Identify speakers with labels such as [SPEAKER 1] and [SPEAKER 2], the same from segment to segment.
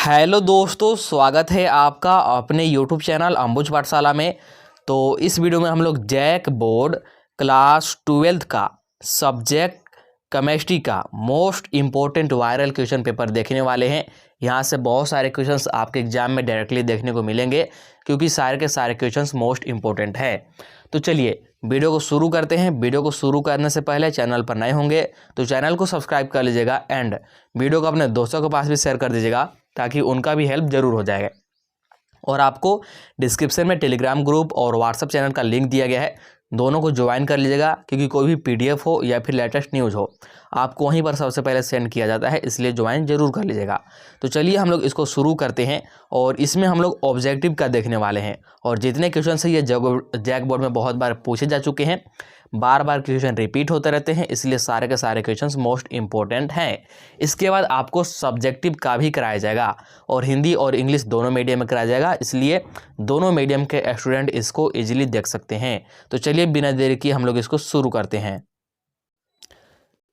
[SPEAKER 1] Hello दोस्तों, स्वागत है आपका अपने यूट्यूब चैनल अंबुज पाठशाला में। तो इस वीडियो में हम लोग जैक बोर्ड क्लास 12 का सब्जेक्ट केमिस्ट्री का most important viral question paper देखने वाले हैं। यहाँ से बहुत सारे क्वेश्चंस आपके एग्जाम में डायरेक्टली देखने को मिलेंगे क्योंकि सारे के सारे क्वेश्चंस मोस्ट इम्पोर्टेंट है। तो चलिए वीडियो को शुरू करते हैं। वीडियो को शुरू करने से पहले चैनल पर नए होंगे तो चैनल को सब्सक्राइब कर लीजिएगा एंड वीडियो को अपने दोस्तों के पास भी शेयर कर दीजिएगा ताकि उनका भी हेल्प ज़रूर हो जाएगा। और आपको डिस्क्रिप्शन में टेलीग्राम ग्रुप और व्हाट्सएप चैनल का लिंक दिया गया है, दोनों को ज्वाइन कर लीजिएगा क्योंकि कोई भी पीडीएफ हो या फिर लेटेस्ट न्यूज़ हो आपको वहीं पर सबसे पहले सेंड किया जाता है, इसलिए ज्वाइन जरूर कर लीजिएगा। तो चलिए हम लोग इसको शुरू करते हैं और इसमें हम लोग ऑब्जेक्टिव का देखने वाले हैं। और जितने क्वेश्चन है ये जैक बोर्ड में बहुत बार पूछे जा चुके हैं, बार बार क्वेश्चन रिपीट होते रहते हैं, इसलिए सारे के सारे क्वेश्चंस मोस्ट इंपॉर्टेंट हैं। इसके बाद आपको सब्जेक्टिव का भी कराया जाएगा और हिंदी और इंग्लिश दोनों मीडियम में कराया जाएगा, इसलिए दोनों मीडियम के स्टूडेंट इसको इजीली देख सकते हैं। तो चलिए बिना देरी किए हम लोग इसको शुरू करते हैं।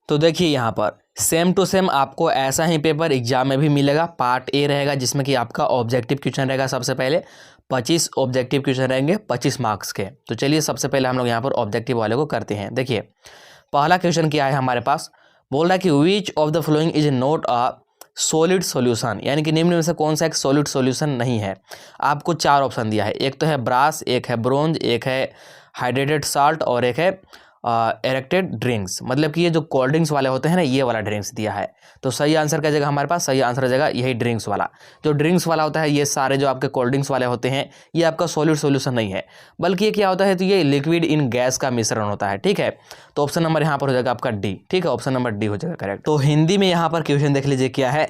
[SPEAKER 1] तो देखिए यहाँ पर सेम टू सेम आपको ऐसा ही पेपर एग्जाम में भी मिलेगा। पार्ट ए रहेगा जिसमें कि आपका ऑब्जेक्टिव क्वेश्चन रहेगा। सबसे पहले 25 ऑब्जेक्टिव क्वेश्चन रहेंगे 25 मार्क्स के। तो चलिए सबसे पहले हम लोग यहाँ पर ऑब्जेक्टिव वाले को करते हैं। देखिए पहला क्वेश्चन क्या है हमारे पास, बोल रहा है कि विच of the following is not a solid solution, यानी कि निम्न में से कौन सा एक सॉलिड सॉल्यूशन नहीं है। आपको 4 ऑप्शन दिया है, एक तो है ब्रास, एक है ब्रोंज, एक है हाइड्रेटेड साल्ट और एक है एरेक्टेड ड्रिंक्स। मतलब कि ये जो कोल्ड ड्रिंक्स वाले होते हैं ना, ये वाला ड्रिंक्स दिया है। तो सही आंसर का जगह हमारे पास सही आंसर हो जाएगा यही ड्रिंक्स वाला। जो ड्रिंक्स वाला होता है, ये सारे जो आपके कोल्ड ड्रिंक्स वाले होते हैं ये आपका सॉलिड सॉल्यूशन नहीं है, बल्कि ये क्या होता है, तो ये लिक्विड इन गैस का मिश्रण होता है। ठीक है, तो ऑप्शन नंबर यहाँ पर हो जाएगा आपका डी। ठीक है, ऑप्शन नंबर डी हो जाएगा करेक्ट। तो हिंदी में यहाँ पर क्वेश्चन देख लीजिए क्या है,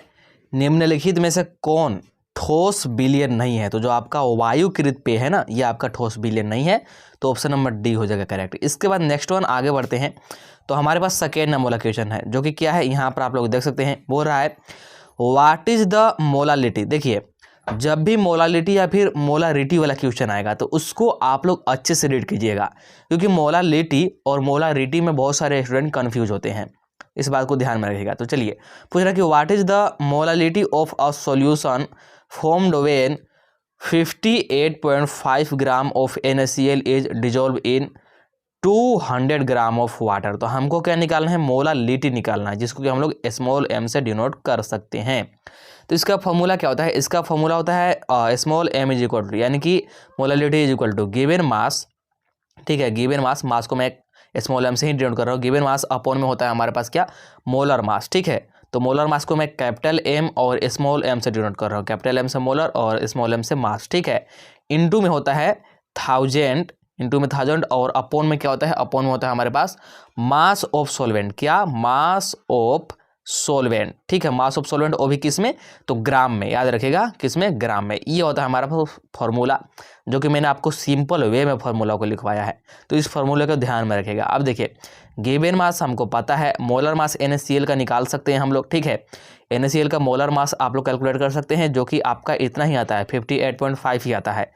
[SPEAKER 1] निम्नलिखित में से कौन ठोस विलयन नहीं है। तो जो आपका वायुकृत पेय है ना, ये आपका ठोस विलयन नहीं है, तो ऑप्शन नंबर डी हो जाएगा करेक्ट। इसके बाद नेक्स्ट वन आगे बढ़ते हैं। तो हमारे पास सेकेंड नंबर वाला क्वेश्चन है जो कि क्या है, यहाँ पर आप लोग देख सकते हैं, बोल रहा है व्हाट इज द मोलालिटी। देखिए जब भी मोलालिटी या फिर मोलारिटी वाला क्वेश्चन आएगा तो उसको आप लोग अच्छे से रीड कीजिएगा क्योंकि मोलालिटी और मोलारिटी में बहुत सारे स्टूडेंट कन्फ्यूज होते हैं, इस बात को ध्यान में रखिएगा। तो चलिए पूछ रहा है कि what is the molality of a solution formed when 58.5 gram of NaCl is dissolve in 200 gram of water. तो हमको क्या निकालना है, मोलालिटी निकालना है, जिसको कि हम लोग स्मॉल m से डिनोट कर सकते हैं। तो इसका फॉर्मूला क्या होता है, इसका फॉर्मूला होता है small m is equal to, यानी कि molality is equal to given mass. ठीक है, गिवन मास, मास को मैं स्मॉल m से ही डिनोट कर रहा हूँ। गिवन मास अपॉन में होता है हमारे पास क्या, मोलर मास। ठीक है, तो मोलर मास को मैं कैपिटल M और स्मॉल m से डिनोट कर रहा हूँ, कैपिटल M से मोलर और स्मॉल m से मास। ठीक है, इनटू में होता है 1000, इनटू में 1000 और अपॉन में क्या होता है, अपॉन में होता है हमारे पास मास ऑफ सॉल्वेंट। क्या, मास ऑफ सॉल्वेंट। ठीक है, मास ऑफ सॉल्वेंट वो भी किस में, तो ग्राम में, याद रखिएगा किस में, ग्राम में। ये होता है हमारा फॉर्मूला जो कि मैंने आपको सिंपल वे में फॉर्मूला को लिखवाया है, तो इस फॉर्मूले को ध्यान में रखिएगा। अब देखिए गिवन मास हमको पता है, मोलर मास NaCl का निकाल सकते हैं हम लोग। ठीक है, NaCl का मोलर मास आप लोग कैलकुलेट कर सकते हैं जो कि आपका इतना ही आता है, 58.5 ही आता है।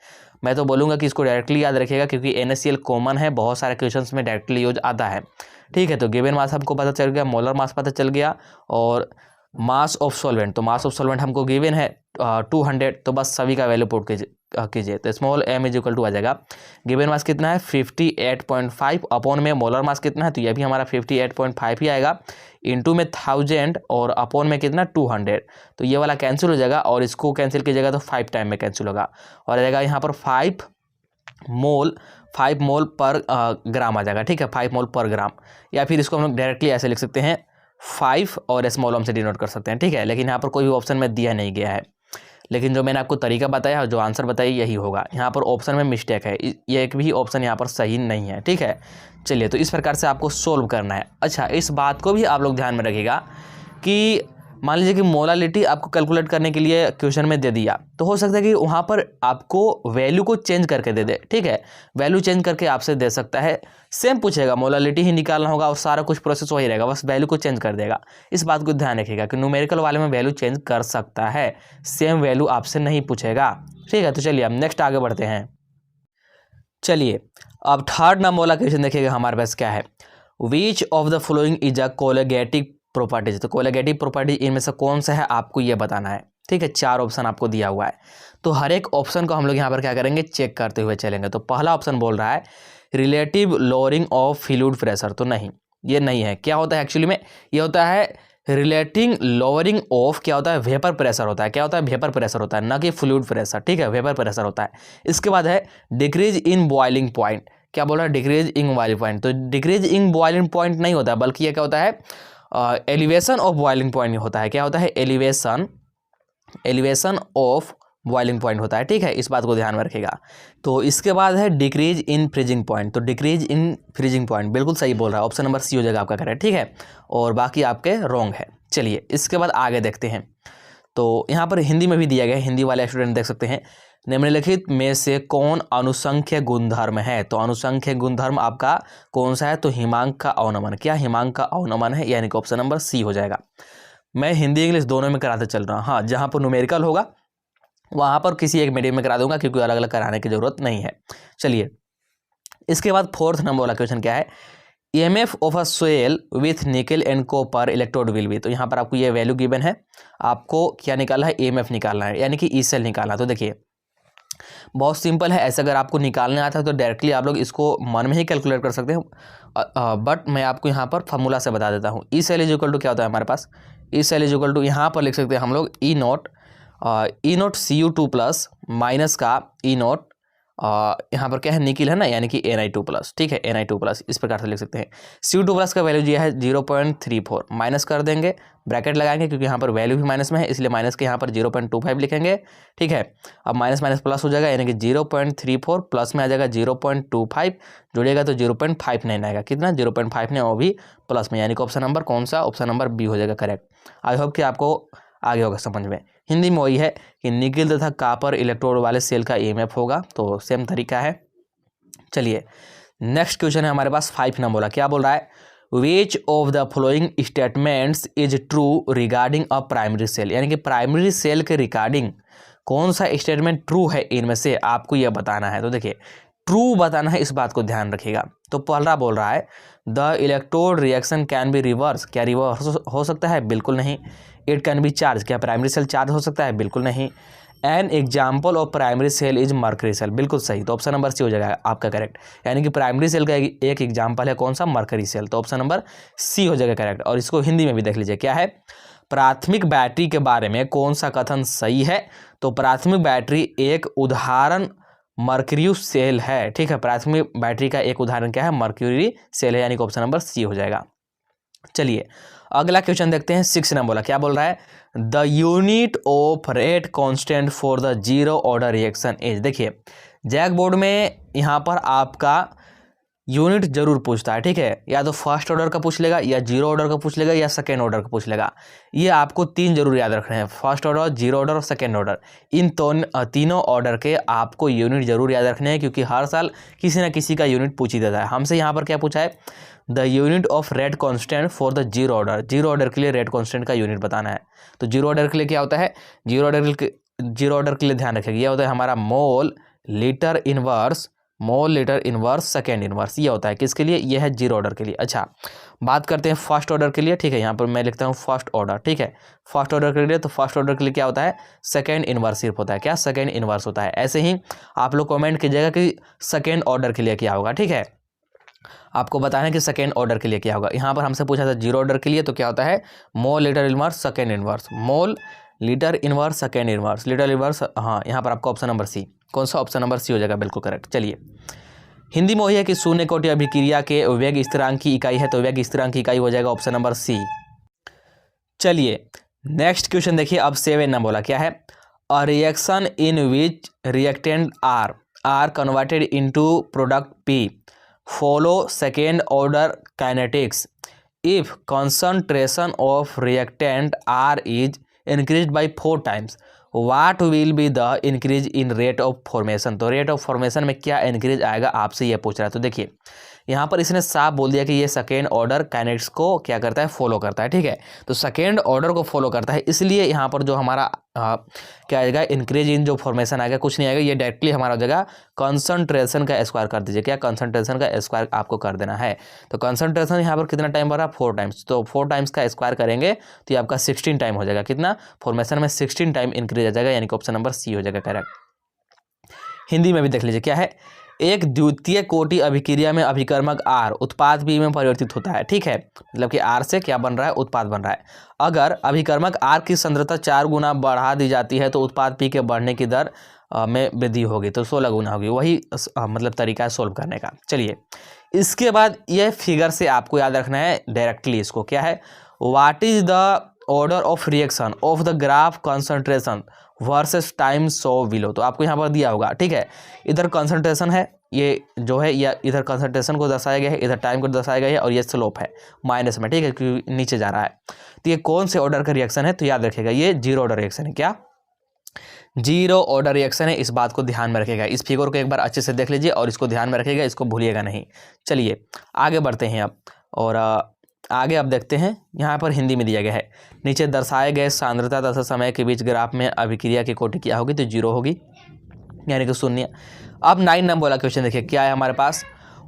[SPEAKER 1] मैं तो बोलूँगा कि इसको डायरेक्टली याद रखिएगा क्योंकि NaCl कॉमन है, बहुत सारे क्वेश्चंस में डायरेक्टली यूज आता है। ठीक है, तो गिवन मास हमको पता चल गया, मोलर मास पता चल गया और मास ऑफ सॉल्वेंट, तो मास ऑफ सॉल्वेंट हमको गिवन है 200, तो बस सभी का वैल्यू पुट कीजिए तो small m is equal to आ जाएगा। गिवन मास कितना है 58.5 अपॉन में मोलर मास कितना है, तो ये भी हमारा 58.5 ही आएगा, इनटू में 1000 और अपॉन में कितना 200, तो ये वाला कैंसिल हो जाएगा और इसको कैंसिल कीजिएगा तो 5 टाइम में कैंसिल होगा और आ जाएगा यहाँ पर 5 मोल पर ग्राम आ जाएगा। ठीक है, 5 मोल पर ग्राम, या फिर इसको हम लोग डायरेक्टली ऐसे लिख सकते हैं 5 और स्मॉल m से डिनोट कर सकते हैं। ठीक है, लेकिन यहाँ पर कोई भी ऑप्शन में दिया नहीं गया है, लेकिन जो मैंने आपको तरीका बताया, जो आंसर बताया यही होगा। यहाँ पर ऑप्शन में मिस्टेक है, ये एक भी ऑप्शन यहाँ पर सही नहीं है। ठीक है, चलिए तो इस प्रकार से आपको सोल्व करना है। अच्छा, इस बात को भी आप लोग ध्यान में रखिएगा कि मान लीजिए कि मोलालिटी आपको कैलकुलेट करने के लिए क्वेश्चन में दे दिया, तो हो सकता है कि वहाँ पर आपको वैल्यू को चेंज करके दे दे। ठीक है, वैल्यू चेंज करके आपसे दे सकता है, सेम पूछेगा, मोलालिटी ही निकालना होगा और सारा कुछ प्रोसेस वही रहेगा, बस वैल्यू को चेंज कर देगा। इस बात को ध्यान रखिएगा कि न्यूमेरिकल वाले में वैल्यू चेंज कर सकता है, सेम वैल्यू आपसे नहीं पूछेगा। ठीक है, तो चलिए अब नेक्स्ट आगे बढ़ते हैं। चलिए अब थर्ड नंबर वाला क्वेश्चन देखिएगा हमारे पास क्या है, which of the following is a colligative properties. तो कोलिगेटिव प्रॉपर्टी इनमें से कौन सा है आपको ये बताना है। ठीक है, 4 ऑप्शन आपको दिया हुआ है। तो हर एक ऑप्शन को हम लोग यहाँ पर क्या करेंगे, चेक करते हुए चलेंगे। तो पहला ऑप्शन बोल रहा है relative lowering of fluid pressure, तो नहीं, ये नहीं है। क्या होता है एक्चुअली में, ये होता है रिलेटिंग लोअरिंग ऑफ, क्या होता है, वेपर प्रेशर होता है। क्या होता है, वेपर प्रेशर होता है, ना कि फ्लूइड प्रेशर, ठीक है, वेपर प्रेशर होता है। इसके बाद है डिक्रीज इन बॉइलिंग पॉइंट। क्या बोल रहा है, डिक्रीज इन बॉइलिंग पॉइंट। तो डिक्रीज इन बॉइलिंग पॉइंट नहीं होता, बल्कि ये क्या होता है, एलिवेशन ऑफ बॉइलिंग पॉइंट होता है। क्या होता है, एलिवेशन ऑफ बॉइलिंग पॉइंट होता है, ठीक है, इस बात को ध्यान में रखिएगा। तो इसके बाद है डिक्रीज इन फ्रीजिंग पॉइंट। तो डिक्रीज इन फ्रीजिंग पॉइंट बिल्कुल सही बोल रहा है, ऑप्शन नंबर सी हो जाएगा आपका करेक्ट, ठीक है, और बाकी आपके रॉन्ग है। चलिए इसके बाद आगे देखते हैं। तो यहाँ पर हिंदी में भी दिया गया है, हिंदी वाले स्टूडेंट देख सकते हैं, निम्नलिखित में से कौन अनुसंख्य गुणधर्म है। तो अनुसंख्य गुणधर्म आपका कौन सा है, तो हिमांक का अवनमन। क्या हिमांक का अवनमन है, यानी कि ऑप्शन नंबर सी हो जाएगा। मैं हिंदी इंग्लिश दोनों में कराते चल रहा हूँ। हाँ, जहाँ पर न्यूमेरिकल होगा वहाँ पर किसी एक मीडियम में करा दूंगा, क्योंकि अलग अलग कराने की जरूरत नहीं है। चलिए इसके बाद 4th नंबर वाला क्वेश्चन क्या है, EMF of a soil with निकल and copper electrode will be. तो यहाँ पर आपको ये वैल्यू गिवन है, आपको क्या निकालना है, EMF निकालना है, यानी कि ई सेल निकालना। तो देखिए बहुत सिंपल है, ऐसे अगर आपको निकालने आता है तो डायरेक्टली आप लोग इसको मन में ही कैलकुलेट कर सकते हैं, बट मैं आपको यहाँ पर फार्मूला से बता देता हूँ। E cell is equal to क्या होता है हमारे पास, E cell is equal to यहाँ पर लिख सकते हैं हम लोग ई नॉट Cu2 प्लस माइनस का ई नॉट, यहाँ पर क्या है, निकिल है ना, यानी कि Ni2 प्लस, ठीक है, Ni2 प्लस, इस प्रकार से लिख सकते हैं। Cu2 प्लस का वैल्यू दिया है 0.34, माइनस कर देंगे, ब्रैकेट लगाएंगे, क्योंकि यहाँ पर वैल्यू भी माइनस में है, इसलिए माइनस के यहाँ पर 0.25 लिखेंगे, ठीक है। अब माइनस माइनस प्लस हो जाएगा, यानी कि 0.34 प्लस में आ जाएगा 0.25, जुड़ेगा तो 0.59 आएगा, कितना 0.5 ने, वो भी प्लस में, यानी कि ऑप्शन नंबर कौन सा, ऑप्शन नंबर बी हो जाएगा करेक्ट। आई होप कि आपको आगे होगा समझ में। हिंदी में वही है कि निकिल तथा कापर इलेक्ट्रोड वाले सेल का EMF होगा, तो सेम तरीका है। चलिए नेक्स्ट क्वेश्चन है हमारे पास 5 नंबर वाला। क्या बोल रहा है, which of the following statements is true regarding a primary cell, यानी कि प्राइमरी सेल के रिगार्डिंग कौन सा स्टेटमेंट ट्रू है, इनमें से आपको यह बताना है। तो देखिए ट्रू बताना है, इस बात को ध्यान रखिएगा। तो पहला बोल रहा है the electrode reaction can be reverse. क्या रिवर्स हो सकता है, बिल्कुल नहीं। इट कैन बी चार्ज, क्या प्राइमरी सेल चार्ज हो सकता है, बिल्कुल नहीं। An example of primary cell is mercury cell, बिल्कुल सही, तो ऑप्शन नंबर सी हो जाएगा आपका करेक्ट। यानी कि प्राइमरी सेल का एक एग्जाम्पल है कौन सा, मर्करी सेल, तो ऑप्शन नंबर सी हो जाएगा करेक्ट। और इसको हिंदी में भी देख लीजिए, क्या है, प्राथमिक बैटरी के बारे में कौन सा कथन सही है। तो प्राथमिक बैटरी एक उदाहरण मर्क्यूरी सेल है, ठीक है, प्राथमिक बैटरी का एक उदाहरण क्या है, मर्क्यूरी सेल है, यानी कि ऑप्शन नंबर सी हो जाएगा। चलिए अगला क्वेश्चन देखते हैं 6 नंबर वाला। क्या बोल रहा है, the unit of rate constant for the zero order reaction is. देखिए जैक बोर्ड में यहाँ पर आपका यूनिट जरूर पूछता है, ठीक है, या तो फर्स्ट ऑर्डर का पूछ लेगा, या जीरो ऑर्डर का पूछ लेगा, या सेकेंड ऑर्डर का पूछ लेगा। ये आपको 3 जरूर याद रखने हैं, फर्स्ट ऑर्डर, जीरो ऑर्डर और सेकेंड ऑर्डर। इन तीनों ऑर्डर के आपको यूनिट जरूर याद रखने हैं, क्योंकि हर साल किसी ना किसी का यूनिट पूछ ही देता है। हमसे यहाँ पर क्या पूछा है, the unit of rate constant for the zero order. Zero order के लिए रेट कांस्टेंट का यूनिट बताना है। तो जीरो ऑर्डर के लिए क्या होता है, जीरो ऑर्डर के लिए ध्यान रखिएगा, यह होता है हमारा mole litre inverse second inverse, ये होता है किसके लिए, ये है जीरो ऑर्डर के लिए। अच्छा बात करते हैं फर्स्ट ऑर्डर के लिए, ठीक है, यहाँ पर मैं लिखता हूँ फर्स्ट ऑर्डर, ठीक है, फर्स्ट ऑर्डर के लिए। तो फर्स्ट ऑर्डर के लिए क्या होता है, सेकेंड इनवर्स सिर्फ होता है, क्या, सेकेंड इनवर्स होता है। ऐसे ही आप लोग कमेंट कीजिएगा कि सेकेंड ऑर्डर के लिए क्या होगा, ठीक है, आपको बताना है कि सेकेंड ऑर्डर के लिए क्या होगा। यहाँ पर हमसे पूछा था जीरो ऑर्डर के लिए, तो क्या होता है, mole litre inverse second inverse, mole litre inverse second inverse, litre inverse, हाँ यहाँ पर आपका ऑप्शन नंबर सी, कौन सा, ऑप्शन नंबर सी हो जाएगा बिल्कुल करेक्ट। चलिए हिंदी में वही है कि शून्य कोटि अभिक्रिया के वेग स्थिरांक की इकाई है, तो वेग स्थिरांक की इकाई हो जाएगा ऑप्शन नंबर सी। चलिए नेक्स्ट क्वेश्चन देखिए, अब 7 नंबर वाला। क्या है, a reaction in which reactant are converted into product P follow second order kinetics if concentration of reactant R is increase by 4 times, what will be the increase in rate of formation. तो rate of formation में क्या increase आएगा, आपसे ये पूछ रहा है। तो देखिए यहाँ पर इसने साफ बोल दिया कि ये सेकेंड ऑर्डर काइनेटिक्स को क्या करता है, फॉलो करता है। ठीक है, तो सेकेंड ऑर्डर को फॉलो करता है, इसलिए यहाँ पर जो हमारा क्या आएगा, इंक्रीज इन जो फॉर्मेशन आएगा कुछ नहीं आएगा, ये डायरेक्टली हमारा हो जाएगा कंसंट्रेशन का स्क्वायर कर दीजिए। क्या, कंसंट्रेशन का स्क्वायर आपको कर देना है। तो कंसंट्रेशन यहाँ पर कितना टाइम बढ़ा, 4 टाइम्स, तो 4 टाइम्स का स्क्वायर करेंगे तो ये आपका 16 टाइम हो जाएगा। कितना, फॉर्मेशन में 16 टाइम इंक्रीज आ जाएगा, यानी कि ऑप्शन नंबर सी हो जाएगा करेक्ट। हिंदी में भी देख लीजिए क्या है, एक द्वितीय कोटि अभिक्रिया में अभिकर्मक R उत्पाद B में परिवर्तित होता है। ठीक है, मतलब कि R से क्या बन रहा है, उत्पाद बन रहा है। अगर अभिकर्मक R की सांद्रता 4 गुना बढ़ा दी जाती है तो उत्पाद P के बढ़ने की दर में वृद्धि होगी, तो 16 गुना होगी। वही मतलब तरीका है सोल्व करने का। चलिए, इसके बाद यह फिगर से आपको याद रखना है डायरेक्टली इसको, क्या है, what is the order of reaction of the graph concentration versus time so below. तो आपको यहाँ पर दिया होगा। ठीक है, इधर कंसंट्रेशन है, ये जो है, या इधर कंसंट्रेशन को दर्शाया गया है, इधर टाइम को दर्शाया गया है, और ये स्लोप है माइनस में। ठीक है, क्योंकि नीचे जा रहा है। तो ये कौन से ऑर्डर का रिएक्शन है, तो याद रखिएगा ये जीरो ऑर्डर रिएक्शन है। क्या, जीरो ऑर्डर रिएक्शन है, इस बात को ध्यान में रखिएगा। इस फिगर को एक बार अच्छे से देख लीजिए और इसको ध्यान में रखिएगा, इसको भूलिएगा नहीं। चलिए आगे बढ़ते हैं अब, और आगे अब देखते हैं, यहाँ पर हिंदी में दिया गया है, नीचे दर्शाए गए सांद्रता तथा समय के बीच ग्राफ में अभिक्रिया की कोटि क्या होगी, तो 0 होगी, यानी कि शून्य। अब 9 नंबर वाला क्वेश्चन देखिए क्या है हमारे पास,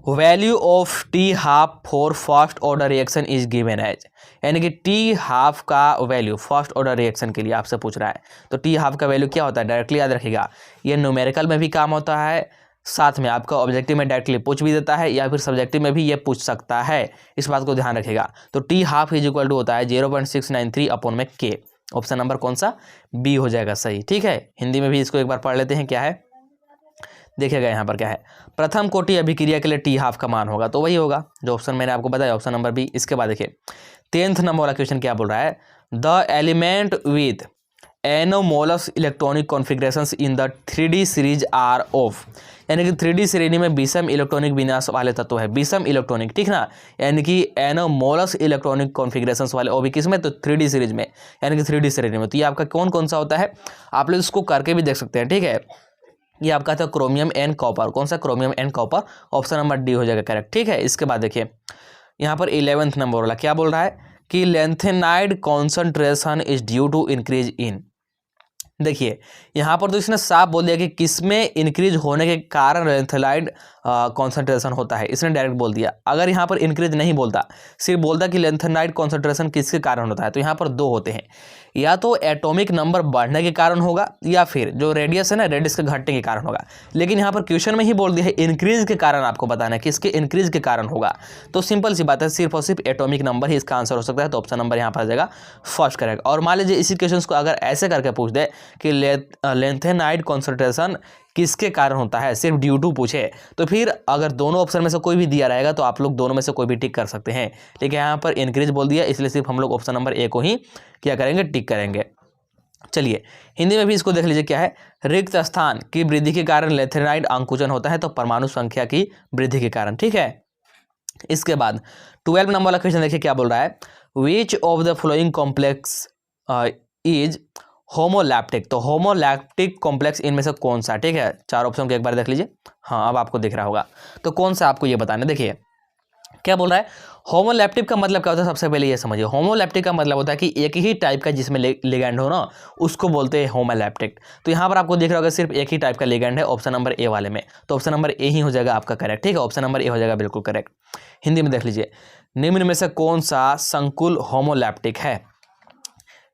[SPEAKER 1] value of T half for first order reaction is given as, यानी कि टी हाफ का वैल्यू फर्स्ट ऑर्डर रिएक्शन के लिए आपसे पूछ रहा है। तो टी हाफ का वैल्यू क्या होता है, डायरेक्टली याद रखिएगा, ये न्यूमेरिकल में भी काम होता है, साथ में आपका ऑब्जेक्टिव में डायरेक्टली पूछ भी देता है, या फिर सब्जेक्टिव में भी ये पूछ सकता है, इस बात को ध्यान रखिएगा। तो T half is equal to होता है 0.693 अपॉन में के। ऑप्शन नंबर कौन सा, बी हो जाएगा सही। ठीक है, हिंदी में भी इसको एक बार पढ़ लेते हैं, क्या है देखिएगा यहाँ पर क्या है, प्रथम कोटि अभिक्रिया के लिए टी हाफ का मान होगा, तो वही होगा जो ऑप्शन मैंने आपको बताया, ऑप्शन नंबर बी। इसके बाद देखिए 10th नंबर वाला क्वेश्चन क्या बोल रहा है, the element with anomalous electronic configurations in the 3D series are of, यानी कि 3D श्रेणी में विषम इलेक्ट्रॉनिक विन्यास वाले तत्व है, विषम इलेक्ट्रॉनिक, ठीक ना, यानी कि एनोमोलस इलेक्ट्रॉनिक कॉन्फ़िगरेशंस वाले, वो भी किस में, तो 3D सीरीज में, यानी कि 3D श्रेणी में। तो ये आपका कौन कौन सा होता है, आप लोग इसको करके भी देख सकते हैं। ठीक है, ये आपका था क्रोमियम एंड कॉपर, कौन सा, chromium and copper, option number D हो जाएगा करेक्ट। ठीक है, इसके बाद देखिए यहाँ पर 11th नंबर वाला क्या बोल रहा है कि lanthanide concentration is due to increase in, देखिए यहाँ पर तो इसने साफ बोल दिया कि किसमें इंक्रीज होने के कारण लेंथेनाइड कॉन्सेंट्रेशन होता है, इसने डायरेक्ट बोल दिया। अगर यहाँ पर इंक्रीज नहीं बोलता, सिर्फ बोलता कि लेंथेनाइड कॉन्सेंट्रेशन किसके कारण होता है, तो यहाँ पर दो होते हैं, या तो एटॉमिक नंबर बढ़ने के कारण होगा, या फिर जो रेडियस है ना, रेडियस के घटने के कारण होगा। लेकिन यहाँ पर क्वेश्चन में ही बोल दिया है इंक्रीज के कारण आपको बताना है, किसके इंक्रीज के कारण होगा। तो सिंपल सी बात है, सिर्फ और सिर्फ एटॉमिक नंबर ही इसका आंसर हो सकता है। तो ऑप्शन नंबर यहाँ पर आ जाएगा फर्स्ट करेक्ट। और मान लीजिए इसी क्वेश्चन को अगर ऐसे करके पूछ दे कि लेंथेनाइड कॉन्सेंट्रेशन किसके कारण होता है, सिर्फ ड्यू टू पूछे, तो फिर अगर दोनों ऑप्शन में से कोई भी दिया रहेगा तो आप लोग दोनों में से कोई भी टिक कर सकते हैं। लेकिन यहाँ पर इंक्रीज बोल दिया, इसलिए सिर्फ हम लोग ऑप्शन नंबर ए को ही क्या करेंगे, टिक करेंगे। चलिए हिंदी में भी इसको देख लीजिए क्या है, रिक्त स्थान की वृद्धि के कारण लेंथेनाइड अंकुचन होता है, तो परमाणु संख्या की वृद्धि के कारण। ठीक है, इसके बाद 12 नंबर वाला क्वेश्चन देखिए क्या बोल रहा है, which of the following complex is homoleptic, तो होमोलैप्टिक कॉम्प्लेक्स इनमें से कौन सा, ठीक है, चार ऑप्शन को एक बार देख लीजिए। हाँ, अब आपको दिख रहा होगा, तो कौन सा आपको ये बताना। देखिए क्या बोल रहा है, होमोलैप्टिक का मतलब क्या होता है, सबसे पहले ये समझिए। होमोलैप्टिक का मतलब होता है कि एक ही टाइप का जिसमें लिगैंड हो ना, उसको बोलते हैं होमोलैप्टिक। तो यहाँ पर आपको दिख रहा होगा सिर्फ एक ही टाइप का लिगैंड है ऑप्शन नंबर ए वाले में, तो ऑप्शन नंबर ए ही हो जाएगा आपका करेक्ट। ठीक है, ऑप्शन नंबर ए हो जाएगा बिल्कुल करेक्ट। हिंदी में देख लीजिए, निम्न में से कौन सा संकुल होमोलैप्टिक है,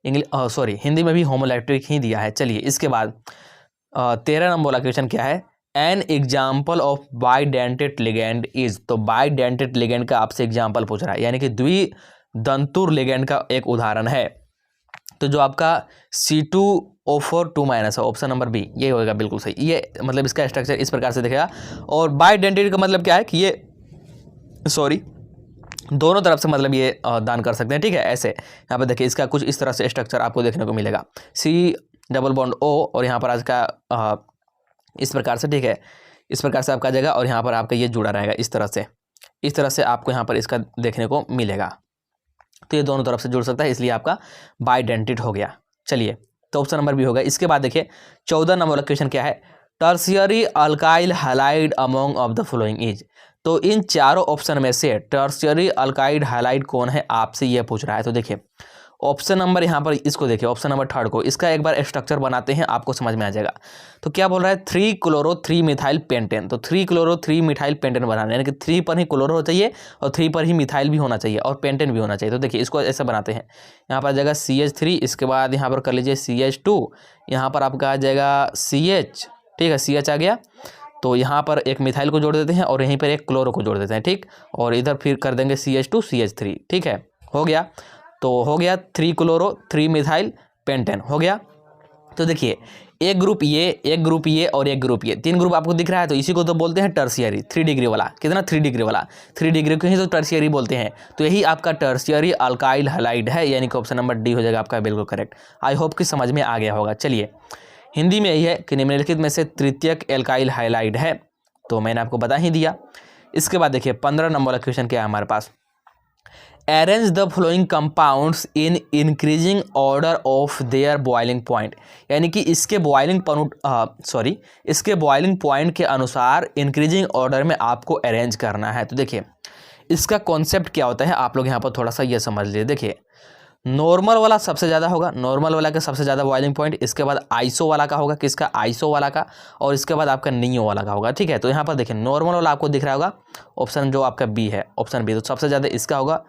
[SPEAKER 1] हिंदी में भी होमोलैप्टिक ही दिया है। चलिए इसके बाद 13 नंबर वाला क्वेश्चन क्या है, N example of bidentate ligand is, तो बाइडेंटेड लिगैंड का आपसे एग्जाम्पल पूछ रहा है, यानी कि द्विदंतुर लिगैंड का एक उदाहरण है। तो जो आपका C2O4 2- है, ऑप्शन नंबर बी ये होगा बिल्कुल सही। ये मतलब इसका स्ट्रक्चर इस प्रकार से दिखेगा। और बाइडेंटेड का मतलब क्या है कि ये दोनों तरफ से मतलब ये दान कर सकते हैं। ठीक है, ऐसे यहाँ पर देखिए इसका कुछ इस तरह से स्ट्रक्चर आपको देखने को मिलेगा, C डबल बॉन्ड O, और यहाँ पर आज का इस प्रकार से, ठीक है, इस प्रकार से आपका आ जाएगा, और यहाँ पर आपका ये जुड़ा रहेगा इस तरह से आपको यहाँ पर इसका देखने को मिलेगा। तो ये दोनों तरफ से जुड़ सकता है, इसलिए आपका बाइडेंटेड हो गया। चलिए तो ऑप्शन नंबर बी होगा। इसके बाद देखिए 14 नंबर वाला क्वेश्चन क्या है, tertiary alkyl halide among of the following is. तो इन चारों ऑप्शन में से टर्शियरी अल्काइल हैलाइड कौन है, आपसे ये पूछ रहा है। तो देखिए ऑप्शन नंबर यहाँ पर इसको देखिए, ऑप्शन नंबर थर्ड को, इसका एक बार स्ट्रक्चर बनाते हैं, आपको समझ में आ जाएगा। तो क्या बोल रहा है, 3 क्लोरो 3 मिथाइल पेंटेन। तो 3 क्लोरो 3 मिथाइल पेंटेन बनाना है, यानी कि 3 पर ही क्लोरो हो चाहिए और 3 पर ही मिथाइल भी होना चाहिए और पेंटेन भी होना चाहिए। तो देखिए इसको ऐसे बनाते हैं, यहाँ पर आ जाएगा CH3, इसके बाद यहाँ पर कर लीजिए CH2, यहाँ पर आपका आ जाएगा CH, ठीक है, CH आ गया। तो यहाँ पर एक मिथाइल को जोड़ देते हैं और यहीं पर एक क्लोरो को जोड़ देते हैं, ठीक, और इधर फिर कर देंगे CH2 CH3, ठीक है, हो गया। तो हो गया 3 क्लोरो 3 मिथाइल पेंटेन हो गया। तो देखिए एक ग्रुप ये, एक ग्रुप ये और एक ग्रुप ये, 3 ग्रुप आपको दिख रहा है। तो इसी को तो बोलते हैं टर्शियरी, 3 डिग्री वाला, कितना 3 डिग्री वाला, 3 डिग्री को ही तो टर्शियरी बोलते हैं। तो यही आपका टर्शियरी अल्काइल हैलाइड है, यानी कि ऑप्शन नंबर डी हो जाएगा आपका बिल्कुल करेक्ट। आई होप कि समझ में आ गया होगा। चलिए हिंदी में यही है कि निम्नलिखित में से तृतीयक एल्काइल हैलाइड है, तो मैंने आपको बता ही दिया। इसके बाद देखिए 15 नंबर वाला क्वेश्चन क्या है हमारे पास, arrange the following compounds in increasing order of their boiling point. यानी कि इसके बॉइलिंग इसके बॉइलिंग पॉइंट के अनुसार इंक्रीजिंग ऑर्डर में आपको अरेंज करना है। तो देखिए इसका कॉन्सेप्ट क्या होता है, आप लोग यहाँ पर थोड़ा सा ये समझ लीजिए। देखिए नॉर्मल वाला सबसे ज़्यादा होगा, नॉर्मल वाला का सबसे ज़्यादा बॉइलिंग पॉइंट, इसके बाद आइसो वाला का होगा, किसका, आइसो वाला का, और इसके बाद आपका नियो वाला का होगा, ठीक है। तो यहाँ पर देखिए नॉर्मल वाला आपको दिख रहा होगा, ऑप्शन जो आपका बी है, ऑप्शन बी, तो सबसे ज़्यादा इसका होगा।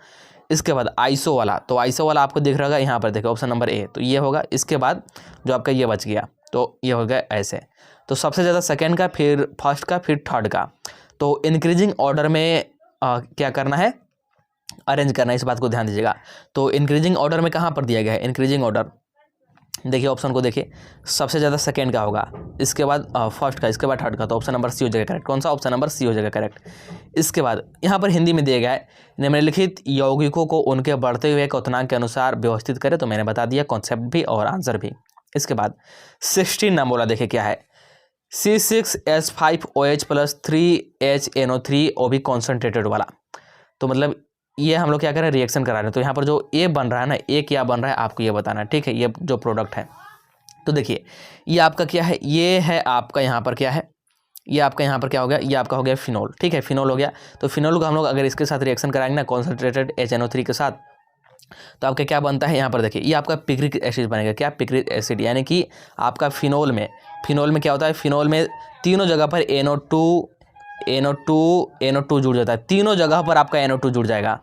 [SPEAKER 1] इसके बाद आइसो वाला, तो आइसो वाला आपको दिख रहा होगा यहाँ पर देखिए ऑप्शन नंबर ए, तो ये होगा। इसके बाद जो आपका ये बच गया तो ये हो गया ऐसे। तो सबसे ज़्यादा सेकेंड का, फिर फर्स्ट का, फिर थर्ड का। तो इंक्रीजिंग ऑर्डर में क्या करना है, अरेंज करना है, इस बात को ध्यान दीजिएगा। तो इंक्रीजिंग ऑर्डर में कहाँ पर दिया गया है, इंक्रीजिंग ऑर्डर देखिए ऑप्शन को देखिए, सबसे ज़्यादा सेकेंड का होगा, इसके बाद फर्स्ट का, इसके बाद थर्ड का, तो ऑप्शन नंबर सी हो जाएगा करेक्ट। कौन सा, ऑप्शन नंबर सी हो जाएगा करेक्ट। इसके बाद यहाँ पर हिंदी में दिया गया है, निम्नलिखित यौगिकों को उनके बढ़ते हुए क्वथनांक के अनुसार व्यवस्थित करें। तो मैंने बता दिया कॉन्सेप्ट भी और आंसर भी। इसके बाद 16 नंबर वाला देखिए क्या है, C6H5OH + 3HNO3 वो भी कॉन्सेंट्रेटेड वाला। तो मतलब ये हम लोग क्या करें, रिएक्शन करा रहे हैं। तो यहाँ पर जो ए बन रहा है ना, ए क्या बन रहा है आपको ये बताना है, ठीक है, ये जो प्रोडक्ट है। तो देखिए ये आपका क्या है, ये है आपका यहाँ पर क्या है, ये आपका यहाँ पर क्या हो गया, ये आपका हो गया फिनोल, ठीक है, फिनोल हो गया। तो फिनोल को हम लोग अगर इसके साथ रिएक्शन कराएंगे ना कॉन्सेंट्रेटेड HNO3 के साथ, तो आपका क्या बनता है, यहाँ पर देखिए ये आपका पिक्रिक एसिड बनेगा। क्या, पिक्रिक एसिड, यानी कि आपका फिनोल में क्या होता है, फिनोल में तीनों जगह पर NO2 जुड़ जाता है, तीनों जगह पर आपका NO2 जुड़ जाएगा।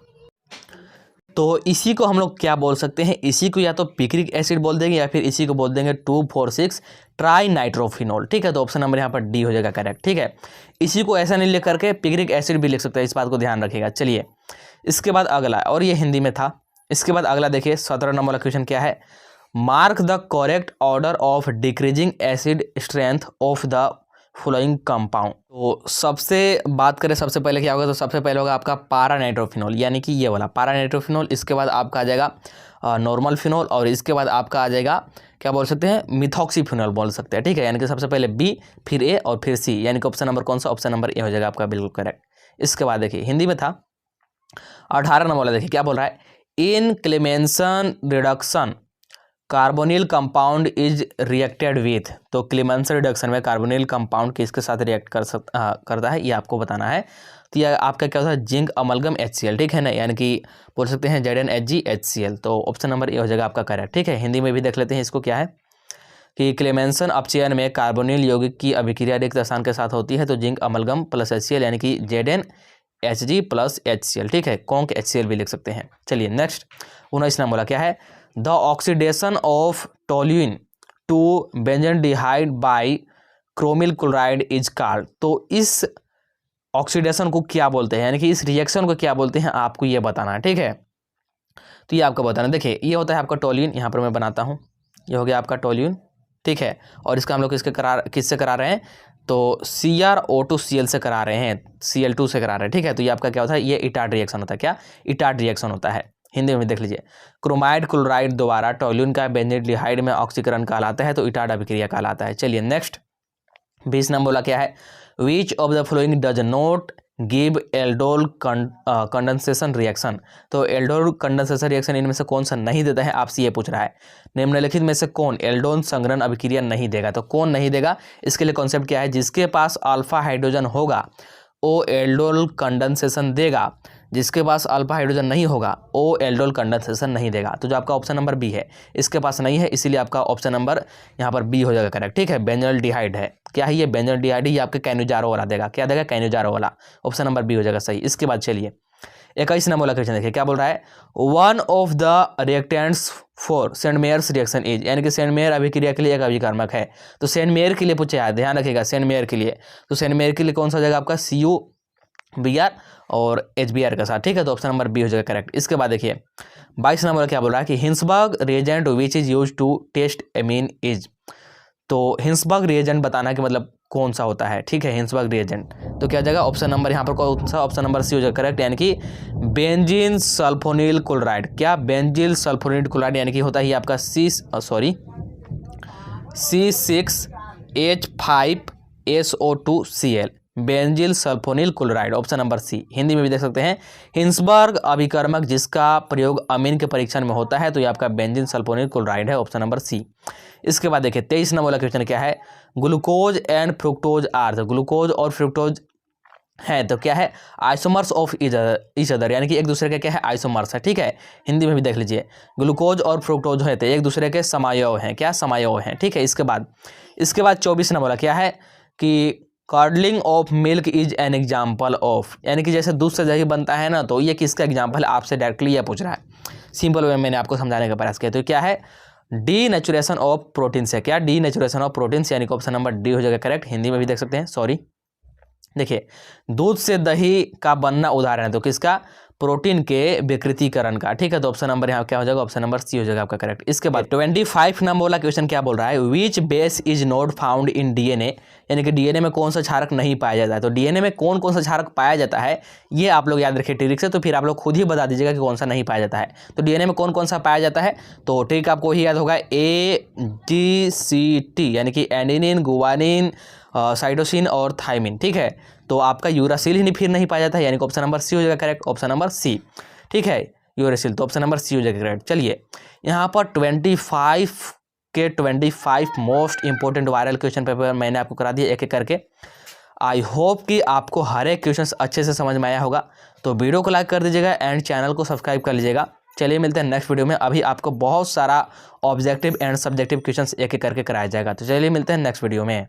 [SPEAKER 1] तो इसी को हम लोग क्या बोल सकते हैं, इसी को या तो पिक्रिक एसिड बोल देंगे या फिर इसी को बोल देंगे 2,4,6 ट्राई नाइट्रोफिनोल, ठीक है। तो ऑप्शन नंबर यहाँ पर डी हो जाएगा करेक्ट, ठीक है। इसी को ऐसा नहीं लिख करके पिक्रिक एसिड भी लिख सकते हैं, इस बात को ध्यान रखिएगा। चलिए इसके बाद अगला, और ये हिंदी में था। इसके बाद अगला देखिए 17 नंबर वाला क्वेश्चन क्या है, mark the correct order of decreasing acid strength of the following compound. तो सबसे बात करें सबसे पहले क्या होगा, तो सबसे पहले होगा आपका पारा नाइट्रोफिनोल, यानी कि ये वाला पारा नाइट्रोफिनोल। इसके बाद आपका आ जाएगा नॉर्मल फिनोल, और इसके बाद आपका आ जाएगा क्या बोल सकते हैं, मिथॉक्सीफिनोल बोल सकते हैं, ठीक है। यानी कि सबसे पहले बी, फिर ए और फिर सी, यानी कि ऑप्शन नंबर कौन सा, ऑप्शन नंबर ए हो जाएगा आपका बिल्कुल करेक्ट। इसके बाद देखिए हिंदी में था 18 नंबर वाला, देखिए क्या बोल रहा है, in Clemmensen reduction carbonyl compound is reacted with. तो क्लेमेंसन रिडक्शन में कार्बोनिल कंपाउंड किसके साथ रिएक्ट करता है, ये आपको बताना है। तो ये आपका क्या होता है, जिंक अमलगम HCl, ठीक है ना, यानी कि बोल सकते हैं ZnHgHCl। तो ऑप्शन नंबर ए हो जाएगा आपका करेक्ट, ठीक है। हिंदी में भी देख लेते हैं इसको क्या है, कि क्लेमेंसन अपचयन में कार्बोनिल यौगिक की अभिक्रिया रिक्त रसायन के साथ होती है, तो जिंक अमलगम + HCl, यानी कि ZnHg + HCl, ठीक है, कॉन्क HCl भी लिख सकते हैं। चलिए नेक्स्ट 19 नंबर क्या है, the oxidation of toluene to benzaldehyde by chromyl chloride is called. तो इस ऑक्सीडेशन को क्या बोलते हैं, यानी कि इस रिएक्शन को क्या बोलते हैं, आपको ये बताना है, ठीक है। तो ये आपको बताना है। देखिए ये होता है आपका टोल्यूइन, यहाँ पर मैं बनाता हूँ, ये हो गया आपका टोल्यूइन, ठीक है। और इसका हम लोग किससे करा रहे हैं, तो CrO2Cl से करा रहे हैं, Cl2 से करा रहे हैं, ठीक है। तो ये आपका क्या होता है, ये इटार्ड रिएक्शन होता है। क्या, इटार्ड रिएक्शन होता है। हिंदी में देख लीजिए, क्रोमाइड क्लोराइड द्वारा टोल्यूइन का बेंजोडिहाइड में ऑक्सीकरण कहलाता है, तो इटार्ड अभिक्रिया कहलाता है। चलिए नेक्स्ट 20 नंबर बोला क्या है, which of the following does not give aldol condensation reaction. तो एल्डोल कंडेंसेशन रिएक्शन इनमें से कौन सा नहीं देता है, आपसे ये पूछ रहा है। निम्नलिखित में से कौन एल्डोल संघनन अभिक्रिया नहीं देगा, तो कौन नहीं देगा, इसके लिए कॉन्सेप्ट क्या है, जिसके पास अल्फा हाइड्रोजन होगा वो एल्डोल कंडेंसेशन देगा, जिसके पास अल्फा हाइड्रोजन नहीं होगा वो एल्डोल कंडेंसेशन नहीं देगा। तो जो आपका ऑप्शन नंबर बी है, इसके पास नहीं है, इसीलिए आपका ऑप्शन नंबर यहाँ पर बी हो जाएगा करेक्ट। ठीक है, बेंजोल्डिहाइड है, क्या है ये, बेंजोल्डिहाइड, ये आपके कैनुजारो वाला देगा, क्या देगा, कैनुजारो वाला, ऑप्शन नंबर बी हो जाएगा सही। इसके बाद चलिए 21 नंबर वाला क्वेश्चन देखिए क्या बोल रहा है, one of the reactants for Sandmeyer's reaction is, यानी कि सेंट मेयर अभिक्रिया के लिए एक अभिकारक है। तो सेंट मेयर के लिए पूछा है, ध्यान रखिएगा, सेंट मेयर के लिए, तो सेंट मेयर के लिए कौन सा जगह आपका CuBr और HBr के साथ। ठीक है, तो ऑप्शन नंबर बी हो जाएगा करेक्ट। इसके बाद देखिए 22 नंबर क्या बोल रहा है कि Hinsberg reagent which is use to test amine is. तो हिंसबर्ग रिएजेंट बताना कि मतलब कौन सा होता है। ठीक है, हिंसबर्ग रिएजेंट, तो क्या जाएगा ऑप्शन नंबर यहाँ पर कौन सा, ऑप्शन नंबर सी हो जाएगा करेक्ट, यानी कि बेंजीन सल्फोनिल क्लोराइड। क्या, बेंजील सल्फोनिल क्लोराइड, यानी कि होता है आपका C6H5SO2Cl, benzyl sulfonyl chloride, option number C. Hindi में भी देख सकते हैं, हिंसबर्ग अभिकर्मक जिसका प्रयोग अमीन के परीक्षण में होता है, तो ये आपका बेंजीन सल्फोनिल क्लोराइड है, ऑप्शन नंबर सी। इसके बाद देखिए 23 नंबर वाला क्वेश्चन क्या है, ग्लूकोज एंड फ्रुक्टोज आर, तो ग्लूकोज और फ्रुक्टोज है तो क्या है, आइसोमर्स ऑफ ईच अदर, यानी कि एक दूसरे के क्या है, आइसोमर्स है। ठीक है, हिंदी में भी देख लीजिए, ग्लूकोज और फ्रुक्टोज है तो एक दूसरे के समायोग हैं, क्या समायोग हैं। ठीक है, इसके बाद 24 नंबर क्या है कि curdling of milk is an example of, यानी कि जैसे दूध से दही बनता है ना, तो ये किसका एग्जाम्पल है, आपसे डायरेक्टली ये पूछ रहा है, सिंपल वे में मैंने आपको समझाने का प्रयास किया। तो क्या है, डी नेचुरेशन ऑफ प्रोटीन से, क्या, डी नेचुरेशन ऑफ प्रोटीन से, यानी कि ऑप्शन नंबर डी हो जाएगा करेक्ट। हिंदी में भी देख सकते हैं, सॉरी देखिए, दूध से दही का बनना उदाहरण है, तो किसका, प्रोटीन के विकृतीकरण का। ठीक है, तो ऑप्शन नंबर यहाँ क्या हो जाएगा, ऑप्शन नंबर सी हो जाएगा आपका करेक्ट। इसके बाद 25 नंबर वाला क्वेश्चन क्या बोल रहा है, which base is not found in DNA, यानी कि DNA में कौन सा क्षारक नहीं पाया जाता है। तो DNA में कौन कौन सा क्षारक पाया जाता है, ये आप लोग याद रखिए ट्रिक से, तो फिर आप लोग खुद ही बता दीजिएगा कि कौन सा नहीं पाया जाता है। तो DNA में कौन कौन सा पाया जाता है, तो ट्रिक आपको ही याद होगा, AGCT, यानी कि एडेनिन, गुवानिन, साइटोसिन और थाइमिन। ठीक है, तो आपका यूरासिल ही फिर नहीं पाया जाता है, यानी कि ऑप्शन नंबर सी हो जाएगा करेक्ट, ऑप्शन नंबर सी। ठीक है, यूरासिल, तो ऑप्शन नंबर सी हो जाएगा करेक्ट। चलिए यहाँ पर 25 most important viral question paper मैंने आपको करा दिया एक एक करके। आई होप कि आपको हर एक क्वेश्चन अच्छे से समझ में आया होगा। तो वीडियो को लाइक कर दीजिएगा एंड चैनल को सब्सक्राइब कर लीजिएगा। चलिए मिलते हैं नेक्स्ट वीडियो में। अभी आपको बहुत सारा ऑब्जेक्टिव एंड सब्जेक्टिव क्वेश्चंस एक एक करके कराया जाएगा। तो चलिए मिलते हैं नेक्स्ट वीडियो में।